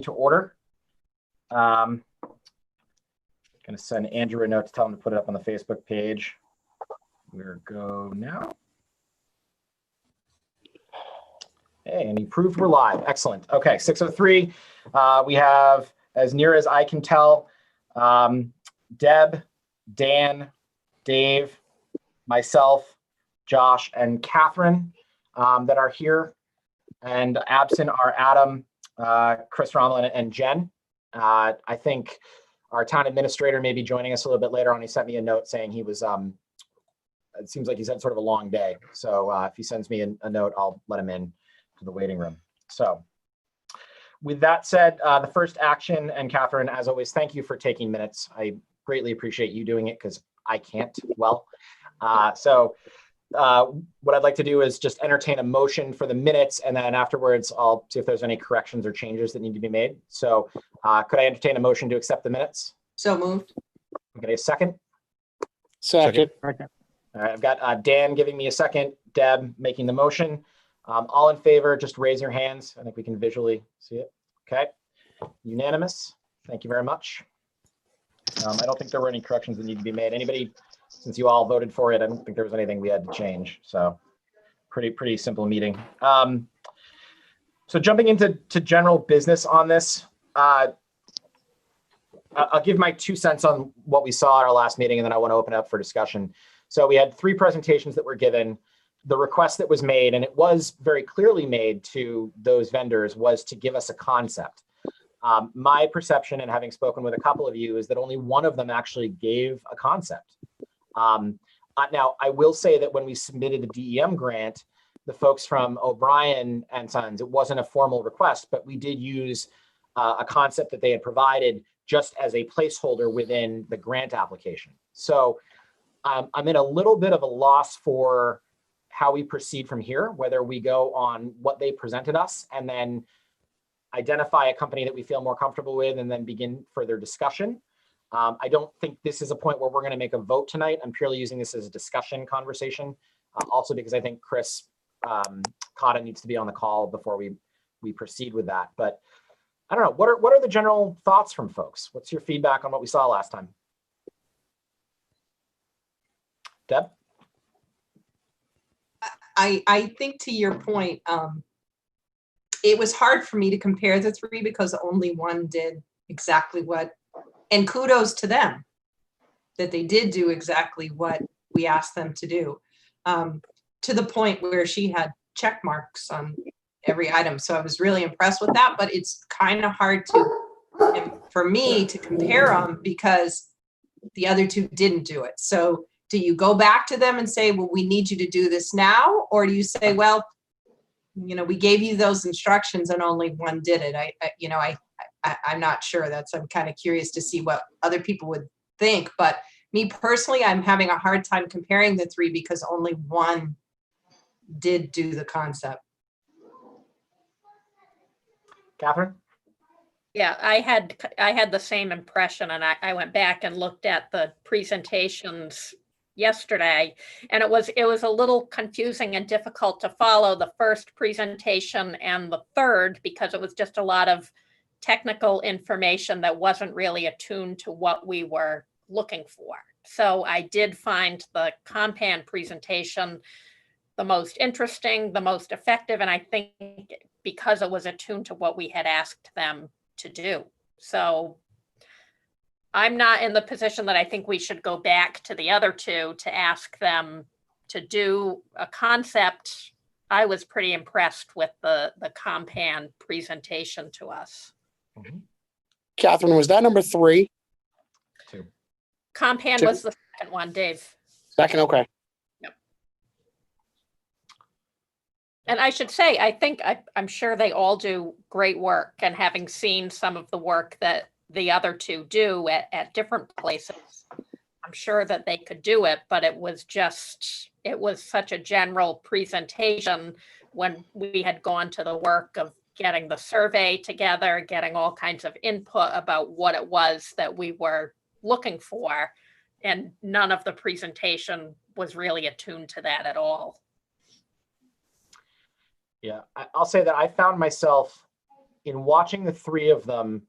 to order. Going to send Andrew a note to tell him to put it up on the Facebook page. We're go now. Hey, and he proved we're live. Excellent. Okay, 6:03. We have, as near as I can tell, Deb, Dan, Dave, myself, Josh, and Catherine that are here. And absent are Adam, Chris Romlin, and Jen. I think our town administrator may be joining us a little bit later on. He sent me a note saying he was, it seems like he's had sort of a long day. So if he sends me a note, I'll let him in to the waiting room. So with that said, the first action, and Catherine, as always, thank you for taking minutes. I greatly appreciate you doing it because I can't well. What I'd like to do is just entertain a motion for the minutes, and then afterwards I'll see if there's any corrections or changes that need to be made. So could I entertain a motion to accept the minutes? So moved. Okay, a second? Second. All right, I've got Dan giving me a second, Deb making the motion. All in favor, just raise your hands. I think we can visually see it. Okay, unanimous. Thank you very much. I don't think there were any corrections that need to be made. Anybody, since you all voted for it, I don't think there was anything we had to change. So pretty simple meeting. So jumping into general business on this, I'll give my 2 cents on what we saw at our last meeting, and then I want to open it up for discussion. So we had 3 presentations that were given. The request that was made, and it was very clearly made to those vendors, was to give us a concept. My perception, and having spoken with a couple of you, is that only one of them actually gave a concept. Now, I will say that when we submitted the DEM grant, the folks from O'Brien and Sons, it wasn't a formal request, but we did use a concept that they had provided just as a placeholder within the grant application. So I'm in a little bit of a loss for how we proceed from here, whether we go on what they presented us and then identify a company that we feel more comfortable with and then begin further discussion. I don't think this is a point where we're going to make a vote tonight. I'm purely using this as a discussion conversation, also because I think Chris Cotta needs to be on the call before we proceed with that. But I don't know, what are the general thoughts from folks? What's your feedback on what we saw last time? Deb? I think to your point, it was hard for me to compare the 3 because only one did exactly what, and kudos to them that they did do exactly what we asked them to do, to the point where she had check marks on every item. So I was really impressed with that, but it's kind of hard for me to compare them because the other 2 didn't do it. So do you go back to them and say, well, we need you to do this now? Or do you say, well, we gave you those instructions and only one did it? I'm not sure. I'm kind of curious to see what other people would think. But me personally, I'm having a hard time comparing the 3 because only one did do the concept. Catherine? Yeah, I had the same impression, and I went back and looked at the presentations yesterday, and it was a little confusing and difficult to follow the first presentation and the third because it was just a lot of technical information that wasn't really attuned to what we were looking for. So I did find the Compan presentation the most interesting, the most effective, and I think because it was attuned to what we had asked them to do. So I'm not in the position that I think we should go back to the other 2 to ask them to do a concept. I was pretty impressed with the Compan presentation to us. Mm-hmm. Catherine, was that number 3? 2. Compan 2? was the second one, Dave. Second, okay. Yep. And I should say, I'm sure they all do great work, and having seen some of the work that the other 2 do at different places, I'm sure that they could do it, but it was such a general presentation when we had gone to the work of getting the survey together, getting all kinds of input about what it was that we were looking for, and none of the presentation was really attuned to that at all. Yeah, I'll say that I found myself in watching the three of them,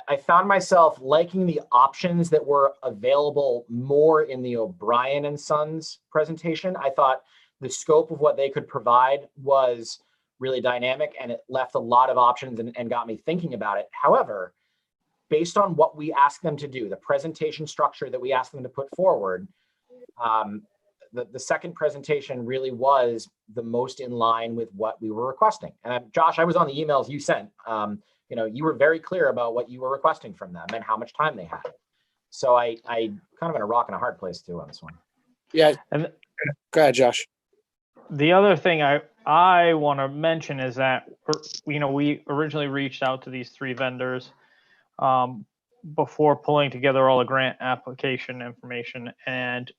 I found myself liking the options that were available more in the O'Brien and Sons presentation. I thought the scope of what they could provide was really dynamic, and it left a lot of options and got me thinking about it. However, based on what we asked them to do, the presentation structure that we asked them to put forward, the second presentation really was the most in line with what we were requesting. And Josh, I was on the emails you sent. You were very clear about what you were requesting from them and how much time they had. So I kind of in a rock and a hard place too on this one. Yeah. And Go ahead, Josh. the other thing I want to mention is that, we originally reached out to these three vendors before pulling together all the grant application information, and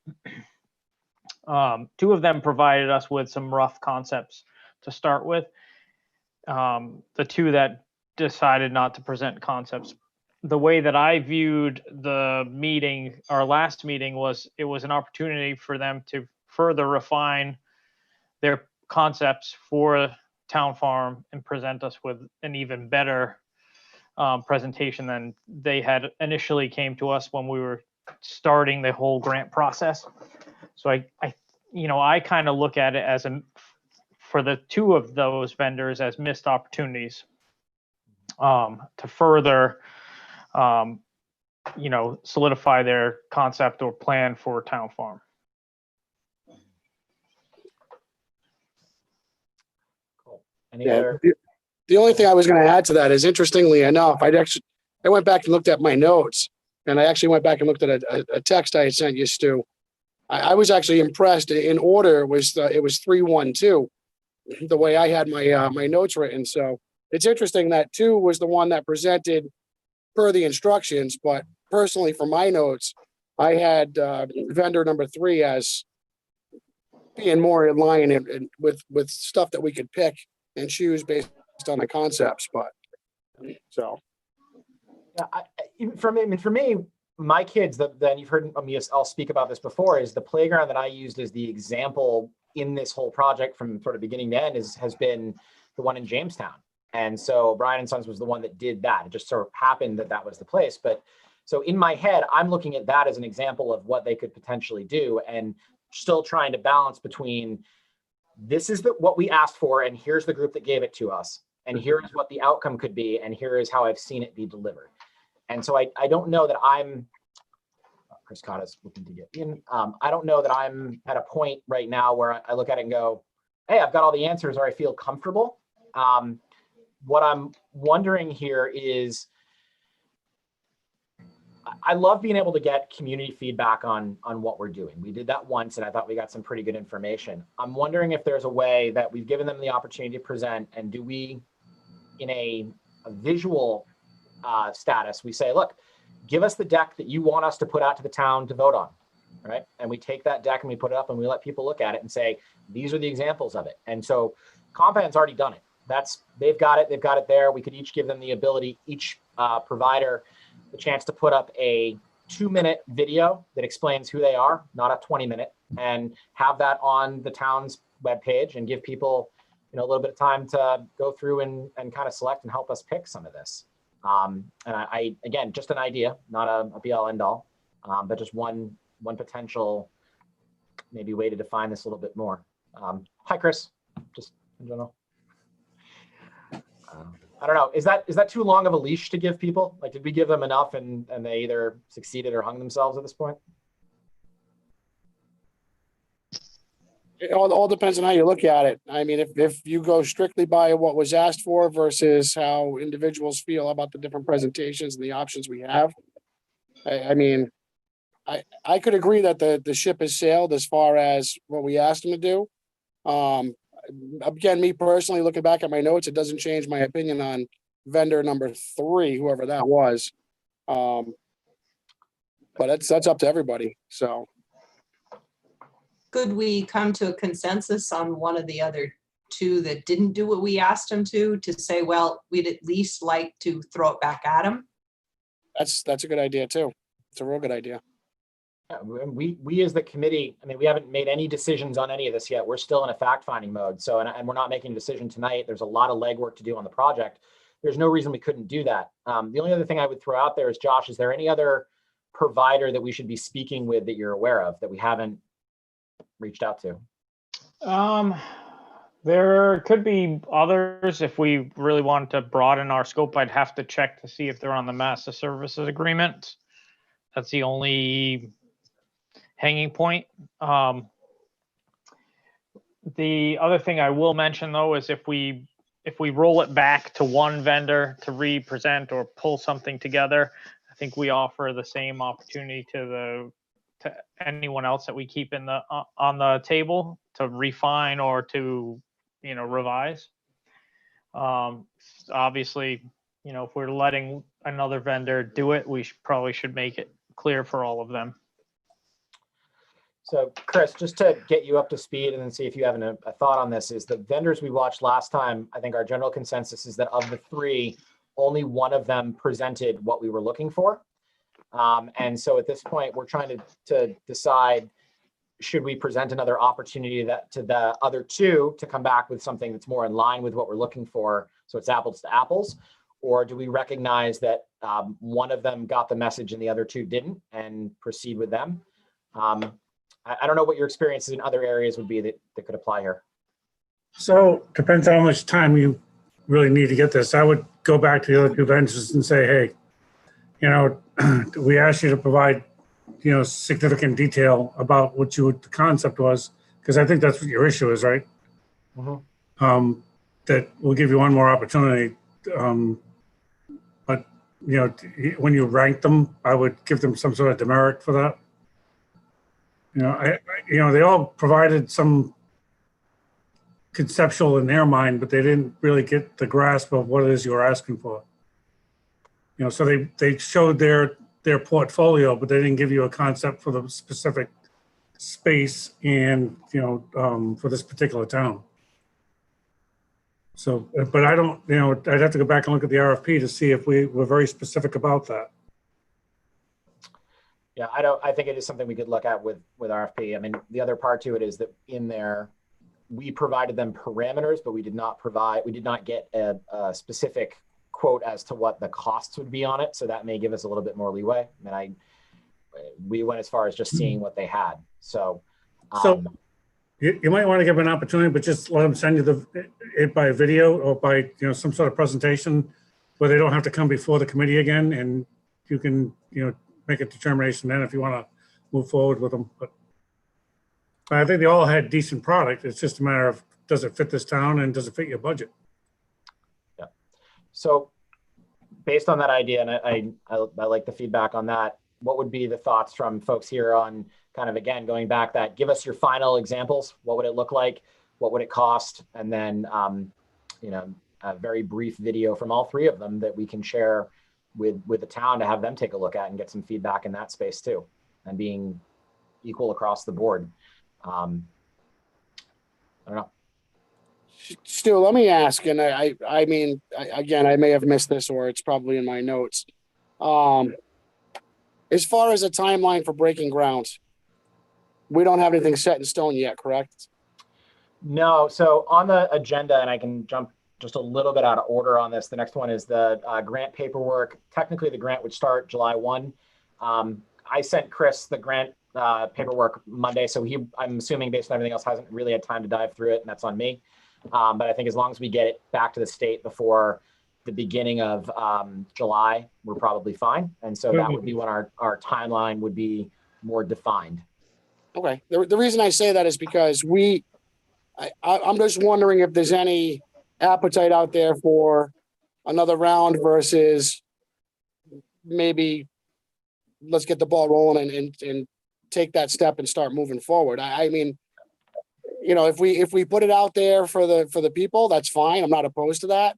two of them provided us with some rough concepts to start with. The two that decided not to present concepts, the way that I viewed the meeting, our last meeting, was it was an opportunity for them to further refine their concepts for Town Farm and present us with an even better presentation than they had initially came to us when we were starting the whole grant process. So I kind of look at it as for the two of those vendors as missed opportunities to further solidify their concept or plan for Town Farm. Cool. Any Yeah. other? The only thing I was going to add to that is, interestingly enough, I went back and looked at my notes, and I actually went back and looked at a text I had sent you, Stu. I was actually impressed. In order, it was 3-1-2, the way I had my notes written. So it's interesting that 2 was the one that presented per the instructions, but personally for my notes, I had vendor number 3 as being more in line and with stuff that we could pick and choose based on the concepts. But so Yeah, for me, my kids, then you've heard me, I'll speak about this before, is the playground that I used as the example in this whole project from sort of beginning to end has been the one in Jamestown. And so Brian and Sons was the one that did that. It just sort of happened that was the place. But so in my head, I'm looking at that as an example of what they could potentially do, and still trying to balance between this is what we asked for, and here's the group that gave it to us, and here is what the outcome could be, and here is how I've seen it be delivered. And so I don't know that Chris Cotta's looking to get in. I don't know that I'm at a point right now where I look at it and go, hey, I've got all the answers, or I feel comfortable. What I'm wondering here is, I love being able to get community feedback on what we're doing. We did that once, and I thought we got some pretty good information. I'm wondering if there's a way that we've given them the opportunity to present, and do we, in a visual status, we say, look, give us the deck that you want us to put out to the town to vote on, right? And we take that deck and we put it up and we let people look at it and say, these are the examples of it. And so Compan's already done it. They've got it there. We could each give them the ability, each provider, the chance to put up a 2-minute video that explains who they are, not a 20-minute, and have that on the town's webpage and give people, a little bit of time to go through and kind of select and help us pick some of this. And I again, just an idea, not a be all end all, but just one potential maybe way to define this a little bit more. Hi, Chris, just in general. I don't know. Is that too long of a leash to give people? Like, did we give them enough and they either succeeded or hung themselves at this point? it all depends on how you look at it. I mean, if you go strictly by what was asked for versus how individuals feel about the different presentations and the options we have, I mean, I could agree that the ship has sailed as far as what we asked them to do. Again, me personally, looking back at my notes, it doesn't change my opinion on vendor number 3, whoever that was. But that's up to everybody. So. Could we come to a consensus on one of the other 2 that didn't do what we asked them to say, well, we'd at least like to throw it back at them? That's a good idea too. It's a real good idea. Yeah, we as the committee, I mean, we haven't made any decisions on any of this yet. We're still in a fact-finding mode. So, and we're not making a decision tonight. There's a lot of legwork to do on the project. there's no reason we couldn't do that. The only other thing I would throw out there is, Josh, is there any other provider that we should be speaking with that you're aware of that we haven't reached out to? There could be others. If we really wanted to broaden our scope, I'd have to check to see if they're on the master services agreement. That's the only hanging point. The other thing I will mention, though, is if we roll it back to one vendor to represent or pull something together, I think we offer the same opportunity to anyone else that we keep in the on the table to refine or to revise. Obviously, if we're letting another vendor do it, we probably should make it clear for all of them. So Chris, just to get you up to speed and then see if you have a thought on this, is the vendors we watched last time, I think our general consensus is that of the three, only one of them presented what we were looking for. And so at this point, we're trying to decide, should we present another opportunity to the other two to come back with something that's more in line with what we're looking for, so it's apples to apples? Or do we recognize that one of them got the message and the other two didn't, and proceed with them? I don't know what your experiences in other areas would be that could apply here. So depends on how much time you really need to get this. I would go back to the other two vendors and say, hey, we asked you to provide, significant detail about what the concept was, because I think that's what your issue is, right? Mm-hmm. That we'll give you one more opportunity. But, when you rank them, I would give them some sort of demerit for that. They all provided some conceptual in their mind, but they didn't really get the grasp of what it is you were asking for. So they showed their portfolio, but they didn't give you a concept for the specific space and, for this particular town. So, but I don't, I'd have to go back and look at the RFP to see if we were very specific about that. Yeah, I think it is something we could look at with RFP. I mean, the other part to it is that in there, we provided them parameters, but we did not get a specific quote as to what the costs would be on it. So that may give us a little bit more leeway. I mean, we went as far as just seeing what they had. So you might want to give an opportunity, but just let them send you it by video or by, some sort of presentation where they don't have to come before the committee again, and you can, make a determination then if you want to move forward with them. But I think they all had decent product. It's just a matter of, does it fit this town and does it fit your budget? Yeah. So based on that idea, and I like the feedback on that, what would be the thoughts from folks here on kind of, again, going back that, give us your final examples. What would it look like? What would it cost? And then, a very brief video from all three of them that we can share with the town to have them take a look at and get some feedback in that space too, and being equal across the board. I don't know. Stu, let me ask, and I mean, again, I may have missed this or it's probably in my notes. As far as a timeline for breaking ground, we don't have anything set in stone yet, correct? No. So on the agenda, and I can jump just a little bit out of order on this. The next one is the grant paperwork. Technically, the grant would start July 1. I sent Chris the grant paperwork Monday, so I'm assuming based on everything else, hasn't really had time to dive through it, and that's on me. But I think as long as we get it back to the state before the beginning of July, we're probably fine. And so that would be when our timeline would be more defined. Okay. The reason I say that is because I'm just wondering if there's any appetite out there for another round versus maybe let's get the ball rolling and take that step and start moving forward. I mean, if we put it out there for the people, that's fine. I'm not opposed to that.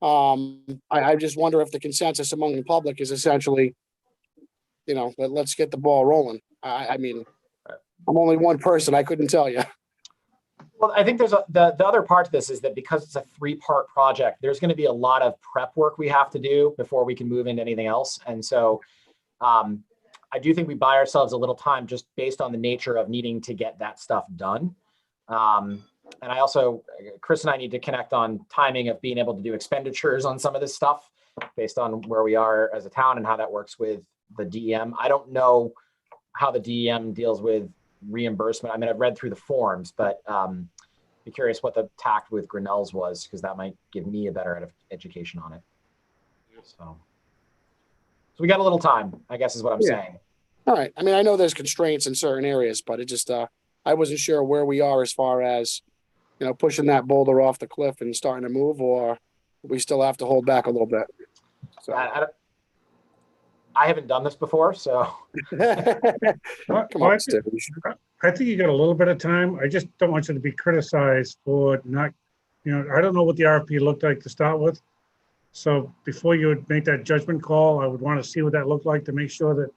I just wonder if the consensus among the public is essentially, let's get the ball rolling. I mean, I'm only one person. I couldn't tell you. Well, I think there's the other part to this is that because it's a 3-part project, there's going to be a lot of prep work we have to do before we can move into anything else. And so I do think we buy ourselves a little time just based on the nature of needing to get that stuff done. And I also, Chris and I need to connect on timing of being able to do expenditures on some of this stuff based on where we are as a town and how that works with the DEM. I don't know how the DEM deals with reimbursement. I mean, I've read through the forms, but be curious what the tact with Grinnell's was, because that might give me a better education on it. So we got a little time, I guess is what I'm saying. All right. I mean, I know there's constraints in certain areas, but it just, I wasn't sure where we are as far as, you know, pushing that boulder off the cliff and starting to move, or we still have to hold back a little bit. So I haven't done this before, so. come on, Steve. I think you got a little bit of time. I just don't want you to be criticized for not, you know, I don't know what the RFP looked like to start with. So before you would make that judgment call, I would want to see what that looked like to make sure that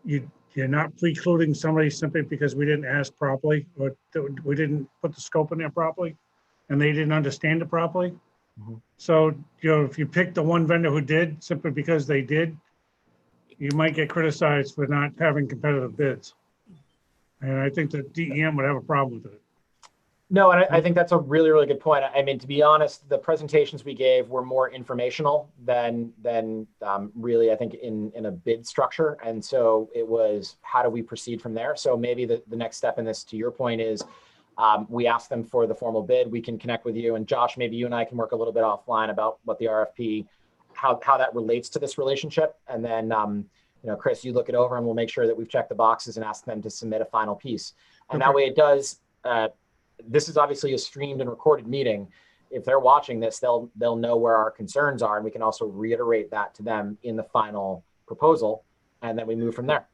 you're not precluding somebody simply because we didn't ask properly, or that we didn't put the scope in there properly and they didn't understand it properly. Mhm. So, you know, if you pick the one vendor who did simply because they did, you might get criticized for not having competitive bids. And I think that DEM would have a problem with it. No, and I think that's a really, really good point. I mean, to be honest, the presentations we gave were more informational than really, I think, in a bid structure. And so it was, how do we proceed from there? So maybe the next step in this, to your point, is we ask them for the formal bid. We can connect with you. And Josh, maybe you and I can work a little bit offline about what the RFP, how that relates to this relationship. And then, you know, Chris, you look it over and we'll make sure that we've checked the boxes and ask them to submit a final piece. And that way it does, this is obviously a streamed and recorded meeting. If they're watching this, they'll know where our concerns are, and we can also reiterate that to them in the final proposal, and then we move from there.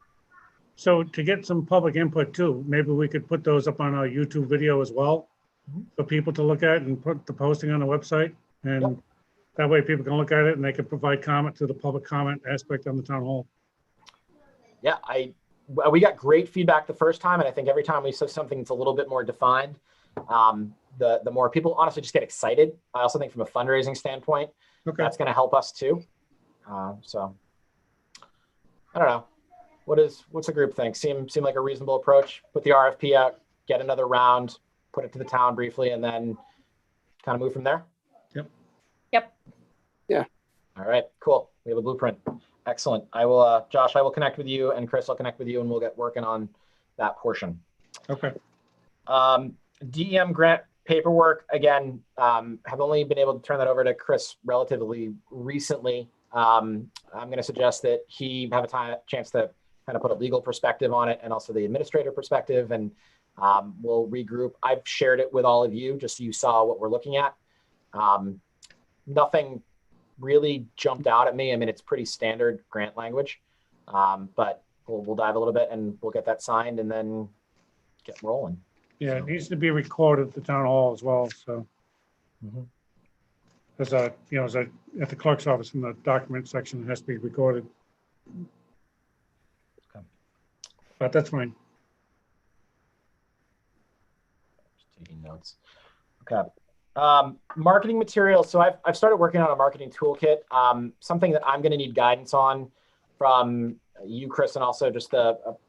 So to get some public input too, maybe we could put those up on our YouTube video as well for people to look at and put the posting on the website. And that way people can look at it and they can provide comment to the public comment aspect on the town hall. Yeah, we got great feedback the first time, and I think every time we say something that's a little bit more defined, the more people honestly just get excited. I also think from a fundraising standpoint, that's going to help us too. So I don't know. What's the group think? Seem like a reasonable approach? Put the RFP out, get another round, put it to the town briefly, and then kind of move from there? Yep. Yeah. All right, cool. We have a blueprint. Excellent. I will, Josh, I will connect with you, and Chris will connect with you, and we'll get working on that portion. Okay. DEM grant paperwork, again, have only been able to turn that over to Chris relatively recently. I'm going to suggest that he have a chance to kind of put a legal perspective on it and also the administrator perspective, and we'll regroup. I've shared it with all of you just so you saw what we're looking at. Nothing really jumped out at me. I mean, it's pretty standard grant language, but we'll dive a little bit and we'll get that signed and then get rolling. Yeah, it needs to be recorded at the town hall as well, so. As at the clerk's office in the document section, it has to be recorded. Okay. But that's fine. Just taking notes. Okay. Marketing materials. So I've started working on a marketing toolkit. Something that I'm going to need guidance on from you, Chris, and also just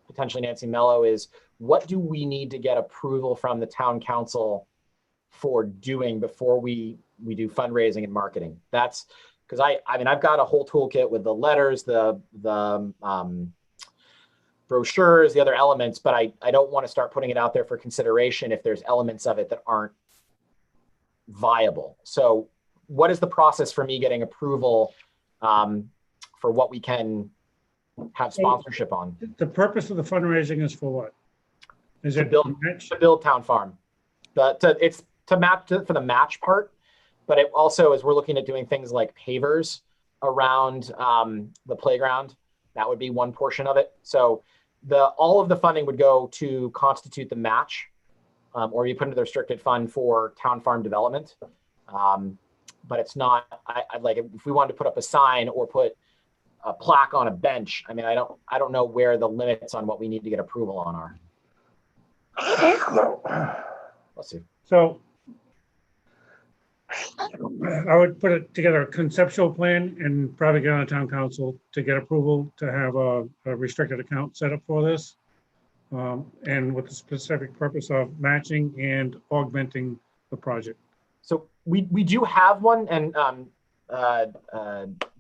potentially Nancy Mello is, what do we need to get approval from the town council for doing before we do fundraising and marketing? That's because I mean, I've got a whole toolkit with the letters, the brochures, the other elements, but I don't want to start putting it out there for consideration if there's elements of it that aren't viable. So what is the process for me getting approval for what we can have sponsorship on? The purpose of the fundraising is for what? Is it to build town farm? It's to map for the match part, but it also, as we're looking at doing things like pavers around the playground, that would be one portion of it. So all of the funding would go to constitute the match, or you put into the restricted fund for town farm development. But it's not, I'd like, if we wanted to put up a sign or put a plaque on a bench, I mean, I don't know where the limits on what we need to get approval on are. Let's see. So I would put it together a conceptual plan and probably get on a town council to get approval to have a restricted account set up for this. and with the specific purpose of matching and augmenting the project. So we do have one, and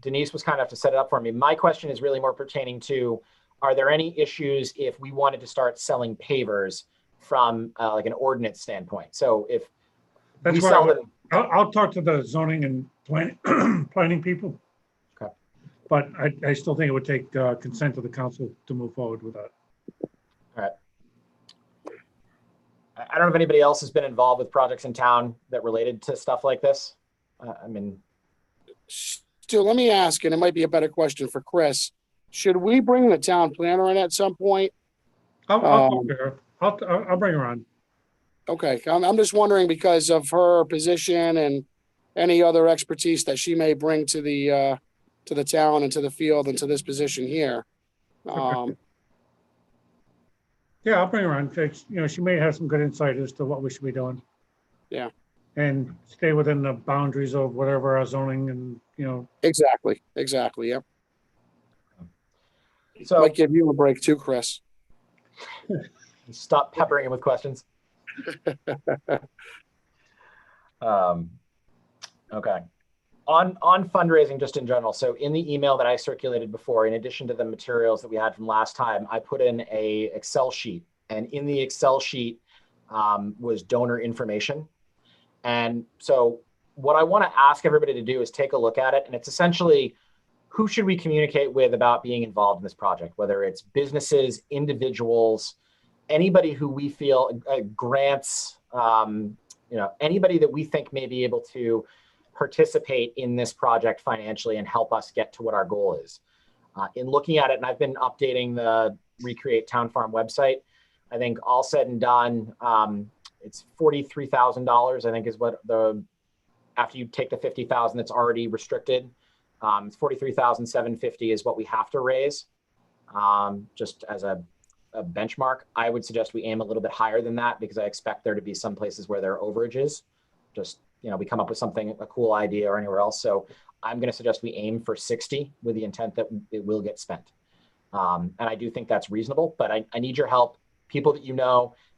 Denise was kind enough to set it up for me. My question is really more pertaining to, are there any issues if we wanted to start selling pavers from like an ordinance standpoint? So if That's we why sell them, I'll talk to the zoning and planning people. Okay. But I still think it would take consent of the council to move forward with that. all right. I don't know if anybody else has been involved with projects in town that related to stuff like this. I mean, Still, let me ask, and it might be a better question for Chris. Should we bring the town planner in at some point? I'll talk to her. I'll bring her on. Okay, I'm just wondering because of her position and any other expertise that she may bring to the town and to the field and to this position here. Yeah, I'll bring her on. She may have some good insight as to what we should be doing. Yeah. And stay within the boundaries of whatever our zoning and, Exactly, yep. so Might give you a break too, Chris. stop peppering him with questions. Okay. On fundraising, just in general. So in the email that I circulated before, in addition to the materials that we had from last time, I put in a Excel sheet, and in the Excel sheet was donor information. And so what I want to ask everybody to do is take a look at it. And it's essentially, who should we communicate with about being involved in this project? Whether it's businesses, individuals, anybody who we feel, grants, anybody that we think may be able to participate in this project financially and help us get to what our goal is. In looking at it, and I've been updating the Recreate Town Farm website, I think all said and done, it's $43,000, I think is what after you take the 50,000 that's already restricted, it's 43,750 is what we have to raise, just as a benchmark. I would suggest we aim a little bit higher than that because I expect there to be some places where there are overages. Just, we come up with something, a cool idea or anywhere else. So I'm going to suggest we aim for 60 with the intent that it will get spent. And I do think that's reasonable, but I need your help. People that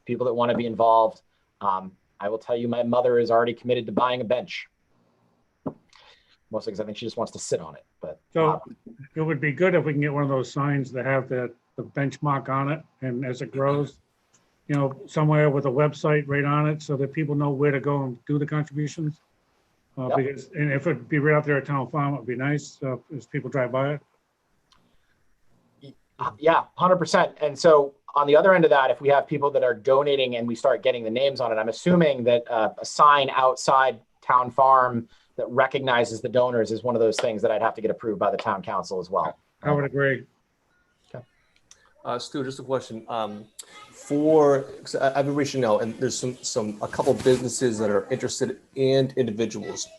people that want to be involved. I will tell you, my mother is already committed to buying a bench. Mostly because I think she just wants to sit on it. But so it would be good if we can get one of those signs that have the benchmark on it. And as it grows, somewhere with a website right on it so that people know where to go and do the contributions. Yep. Because, and if it'd be right out there at Town Farm, it would be nice as people drive by it. Yeah, 100%. And so on the other end of that, if we have people that are donating and we start getting the names on it, I'm assuming that a sign outside Town Farm that recognizes the donors is one of those things that I'd have to get approved by the town council as well. I would agree. Stu, just a question. Cause I've been reaching out, and there's a couple businesses that are interested and individuals.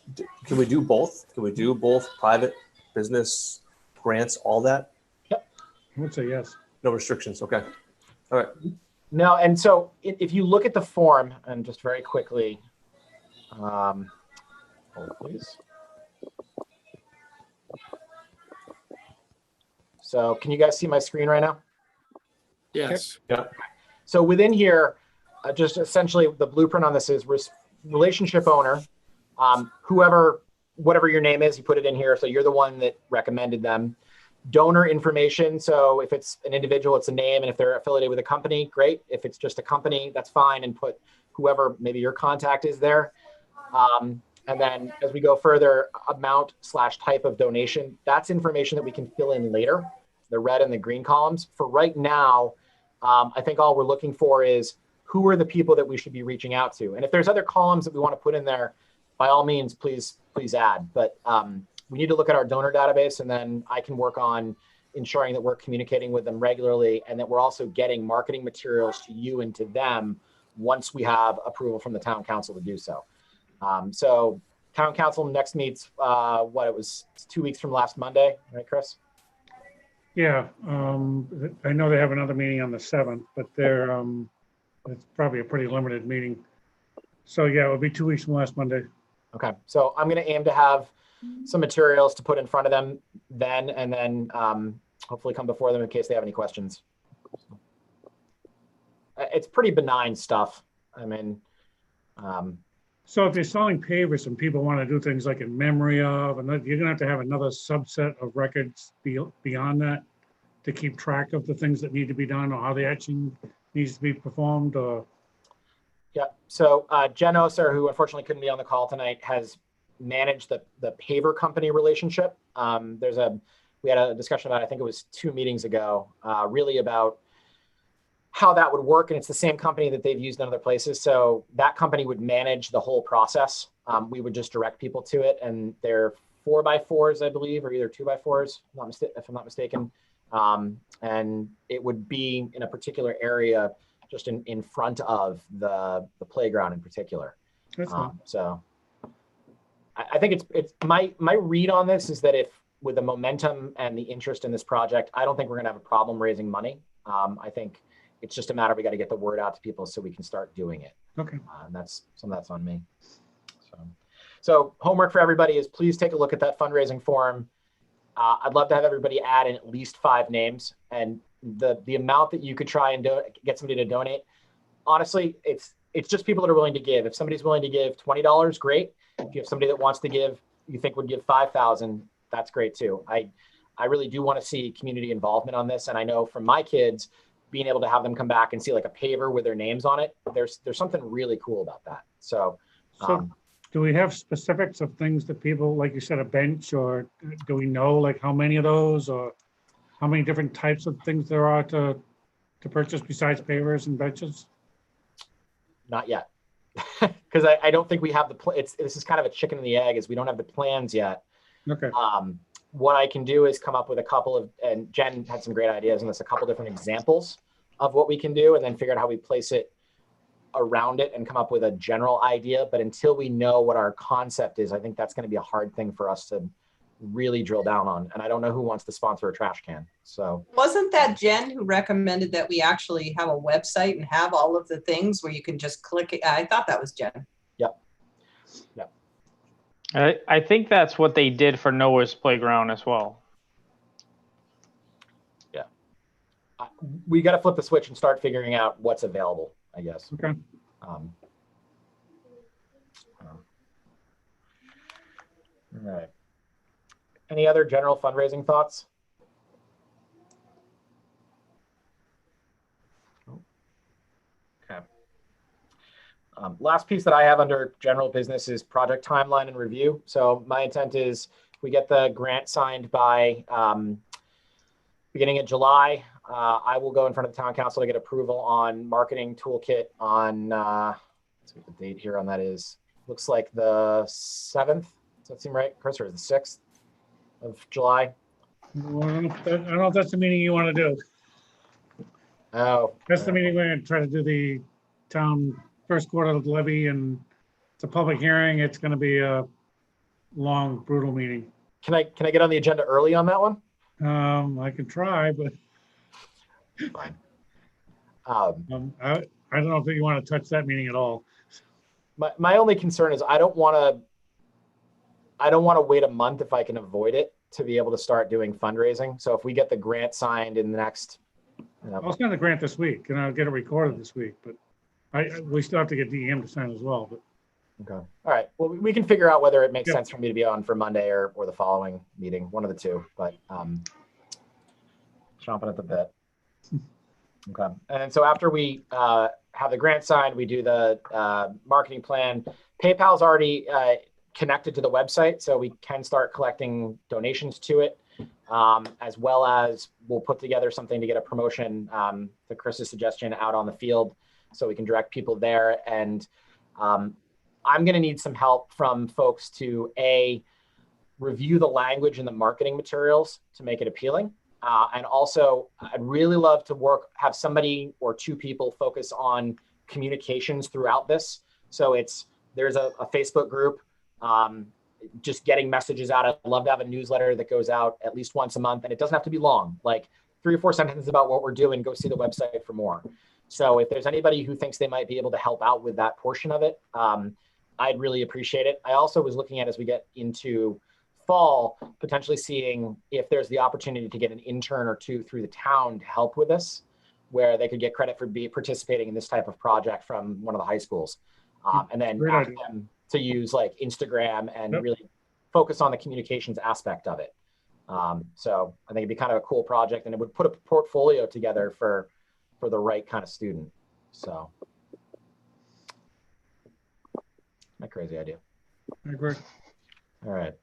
Can we do both? Can we do both private, business, grants, all that? Yep. I would say yes. No restrictions. Okay. All right. No, and so if you look at the form, and just very quickly, hold please. So can you guys see my screen right now? Yes. Yeah. So within here, just essentially the blueprint on this is relationship owner, whatever your name is, you put it in here. So you're the one that recommended them. Donor information. So if it's an individual, it's a name. And if they're affiliated with a company, great. If it's just a company, that's fine. And put whoever maybe your contact is there. And then as we go further, amount/type of donation, that's information that we can fill in later, the red and the green columns. For right now, I think all we're looking for is who are the people that we should be reaching out to. And if there's other columns that we want to put in there, by all means, please add. But we need to look at our donor database, and then I can work on ensuring that we're communicating with them regularly and that we're also getting marketing materials to you and to them once we have approval from the town council to do so. So town council next meets, it was 2 weeks from last Monday, right, Chris? Yeah, I know they have another meeting on the 7th, but it's probably a pretty limited meeting. So yeah, it would be 2 weeks from last Monday. Okay, so I'm going to aim to have some materials to put in front of them then, and then hopefully come before them in case they have any questions. it's pretty benign stuff. I mean, So if you're selling pavers and people want to do things like in memory of, and you're gonna have to have another subset of records beyond that to keep track of the things that need to be done or how the etching needs to be performed, or, yeah. So Jen Oser, who unfortunately couldn't be on the call tonight, has managed the paver company relationship. We had a discussion about, I think it was 2 meetings ago, really about how that would work. And it's the same company that they've used in other places. So that company would manage the whole process. We would just direct people to it. And they're 4x4s, I believe, or either 2x4s, if I'm not mistaken. And it would be in a particular area, just in front of the playground in particular. that's fine. So I think it's my read on this is that if with the momentum and the interest in this project, I don't think we're gonna have a problem raising money. I think it's just a matter we got to get the word out to people so we can start doing it. Okay. And that's on me. So homework for everybody is please take a look at that fundraising form. I'd love to have everybody add in at least 5 names, and the amount that you could try and get somebody to donate. Honestly, it's just people that are willing to give. If somebody's willing to give $20, great. If you have somebody that wants to give, you think would give 5,000, that's great too. I really do want to see community involvement on this, and I know from my kids, being able to have them come back and see like a paver with their names on it, there's something really cool about that. So Do we have specifics of things that people, like you said, a bench, or do we know like how many of those, or how many different types of things there are to purchase besides pavers and benches? not yet, because I don't think we have this is kind of a chicken and the egg, is we don't have the plans yet. Okay, What I can do is come up with a couple of, and Jen had some great ideas on this, a couple different examples of what we can do, and then figure out how we place it around it and come up with a general idea. But until we know what our concept is, I think that's going to be a hard thing for us to really drill down on. And I don't know who wants to sponsor a trash can. So Wasn't that Jen who recommended that we actually have a website and have all of the things where you can just click it? I thought that was Jen. Yep. I think that's what they did for Noah's Playground as well. We got to flip the switch and start figuring out what's available, I guess. okay. All right. Any other general fundraising thoughts? Okay. Last piece that I have under general business is project timeline and review. So my intent is we get the grant signed by beginning of July. I will go in front of the town council to get approval on marketing toolkit on, let's see what the date here on that is. Looks like the 7th. Does that seem right, Chris, or is the 6th of July? Well, I don't know if that's the meeting you want to do. Oh. That's the meeting we're going to try to do the town first quarter of the levy, and it's a public hearing. It's going to be a long, brutal meeting. Can I get on the agenda early on that one? I can try, but Fine. I don't know if you want to touch that meeting at all. My only concern is I don't want to wait a month if I can avoid it to be able to start doing fundraising. So if we get the grant signed in the next, I'll send the grant this week, and I'll get it recorded this week, but we still have to get DEM to sign as well, but. okay. All right. Well, we can figure out whether it makes Yep. sense for me to be on for Monday or the following meeting, one of the two, but chomping at the bit. Okay. And so after we have the grant signed, we do the marketing plan. PayPal's already connected to the website, so we can start collecting donations to it, as well as we'll put together something to get a promotion, to Chris's suggestion, out on the field so we can direct people there. And I'm going to need some help from folks to review the language in the marketing materials to make it appealing. And also, I'd really love to have somebody or 2 people focus on communications throughout this. So there's a Facebook group, just getting messages out. I'd love to have a newsletter that goes out at least once a month, and it doesn't have to be long, like 3 or 4 sentences about what we're doing. Go see the website for more. So if there's anybody who thinks they might be able to help out with that portion of it, I'd really appreciate it. I also was looking at, as we get into fall, potentially seeing if there's the opportunity to get an intern or 2 through the town to help with this. where they could get credit for participating in this type of project from one of the high schools. And then Great ask idea. them to use like Instagram and Yep. really focus on the communications aspect of it. So I think it'd be kind of a cool project, and it would put a portfolio together for the right kind of student. So my crazy idea. I agree. All right.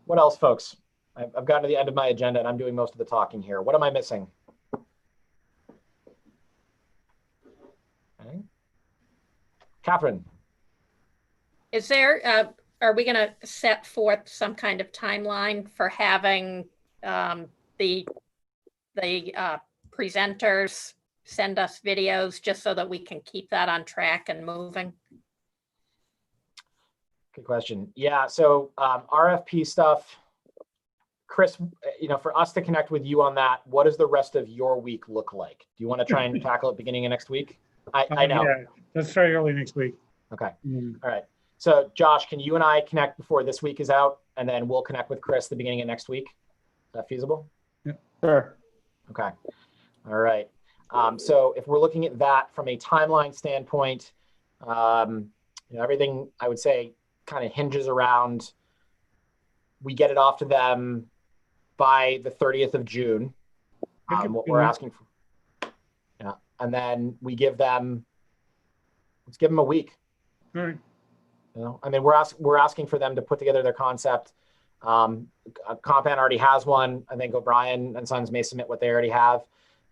What else, folks? I've gotten to the end of my agenda and I'm doing most of the talking here. What am I missing? Okay. Catherine. Is there, are we gonna set forth some kind of timeline for having the presenters send us videos just so that we can keep that on track and moving? Good question. Yeah, so RFP stuff, Chris, for us to connect with you on that, what does the rest of your week look like? Do you want to try and tackle it beginning of next week? I know. Yeah, let's try early next week. Okay. Mm. All right. So Josh, can you and I connect before this week is out, and then we'll connect with Chris the beginning of next week? Is that feasible? Sure. Okay. All right. So if we're looking at that from a timeline standpoint, everything I would say kind of hinges around, we get it off to them by the 30th of June. What we're asking for. Yeah. And then we give them, let's give them a week. All right. I mean, we're asking for them to put together their concept. Compan already has one. I think O'Brien and Sons may submit what they already have,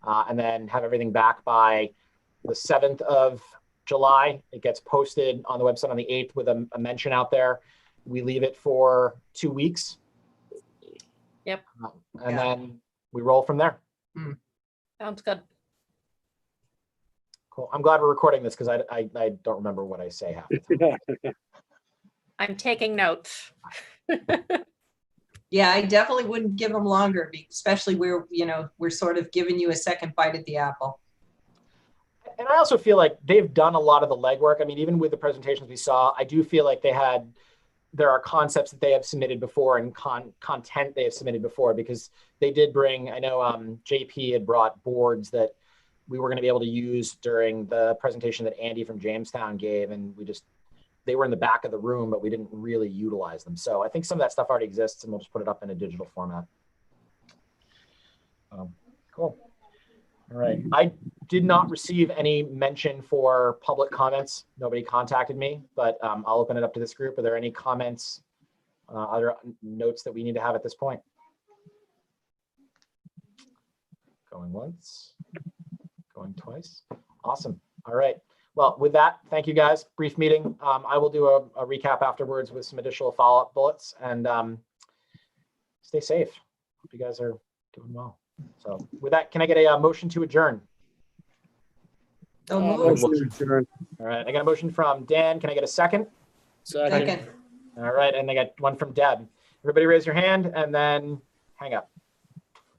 and then have everything back by the 7th of July. It gets posted on the website on the 8th with a mention out there. We leave it for 2 weeks. Yep. And then we roll from there. Sounds good. Cool. I'm glad we're recording this because I don't remember what I say half the time. I'm taking notes. Yeah, I definitely wouldn't give them longer, especially where, we're sort of giving you a second bite at the apple. And I also feel like they've done a lot of the legwork. I mean, even with the presentations we saw, I do feel like there are concepts that they have submitted before and content they have submitted before, because they did bring, I know JP had brought boards that we were going to be able to use during the presentation that Andy from Jamestown gave. And they were in the back of the room, but we didn't really utilize them. So I think some of that stuff already exists, and we'll just put it up in a digital format. Cool. All right. I did not receive any mention for public comments. Nobody contacted me, but I'll open it up to this group. Are there any comments, other notes that we need to have at this point? Going once, going twice. Awesome. All right. Well, with that, thank you guys. Brief meeting. I will do a recap afterwards with some additional follow-up bullets, and stay safe. Hope you guys are doing well. So with that, can I get a motion to adjourn? So moved. Motion to adjourn. All right, I got a motion from Dan. Can I get a second? Second. Second. All right, and I got one from Deb. Everybody raise your hand and then hang up.